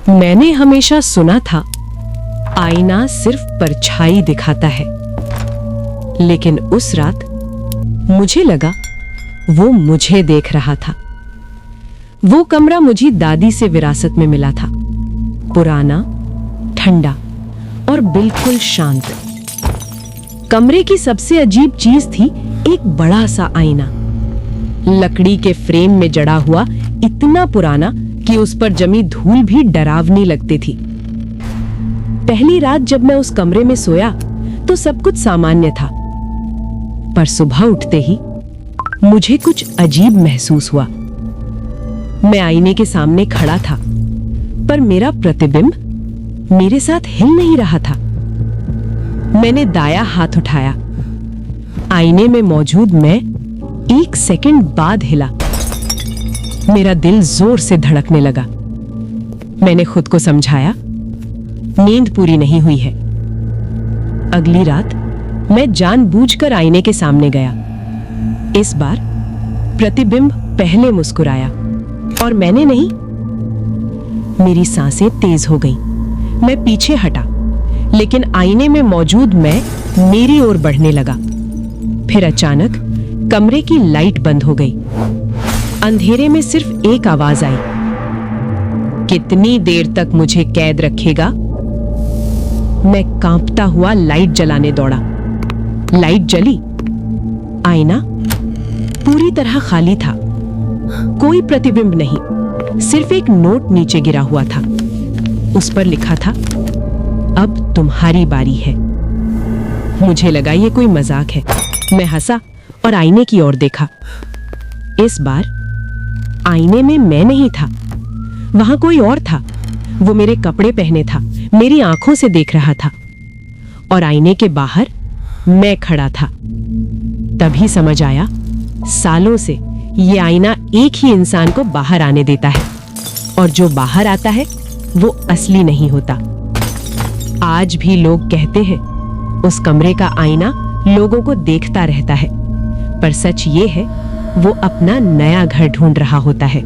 मैंने हमेशा सुना था आईना सिर्फ परछाई दिखाता है, लेकिन उस रात मुझे लगा वो मुझे देख रहा था। वो कमरा मुझे दादी से विरासत में मिला था, पुराना, ठंडा और बिल्कुल शांत। कमरे की सबसे अजीब चीज थी एक बड़ा सा आईना, लकड़ी के फ्रेम में जड़ा हुआ, इतना पुराना कि उस पर जमी धूल भी डरावनी लगती थी। पहली रात जब मैं उस कमरे में सोया तो सब कुछ सामान्य था, पर सुबह उठते ही मुझे कुछ अजीब महसूस हुआ। मैं आईने के सामने खड़ा था, पर मेरा प्रतिबिंब मेरे साथ हिल नहीं रहा था। मैंने दाया हाथ उठाया। आईने में मौजूद मैं 1 सेकंड बाद हिला। मेरा दिल जोर से धड़कने लगा। मैंने खुद को समझाया, नींद पूरी नहीं हुई है। अगली रात मैं जानबूझकर आईने के सामने गया। इस बार प्रतिबिंब पहले मुस्कुराया और मैंने नहीं। मेरी सांसें तेज हो गईं। मैं पीछे हटा, लेकिन आईने में मौजूद मैं मेरी ओर बढ़ने लगा। फिर अचानक कमरे की लाइट बंद हो गई। अंधेरे में सिर्फ एक आवाज आई, कितनी देर तक मुझे कैद रखेगा? मैं कांपता हुआ लाइट जलाने दौड़ा। लाइट जली। आईना पूरी तरह खाली था। कोई प्रतिबिंब नहीं, सिर्फ एक नोट नीचे गिरा हुआ था। उस पर लिखा था, अब तुम्हारी बारी है। मुझे लगा ये कोई मजाक है। मैं हंसा और आईने की ओर देखा। इस बार आईने में मैं नहीं था, वहां कोई और था। वो मेरे कपड़े पहने था, मेरी आंखों से देख रहा था, और आईने के बाहर मैं खड़ा था। तभी समझ आया, सालों से ये आईना एक ही इंसान को बाहर आने देता है, और जो बाहर आता है वो असली नहीं होता। आज भी लोग कहते हैं उस कमरे का आईना लोगों को देखता रहता है, पर सच ये है वो अपना नया घर ढूंढ रहा होता है।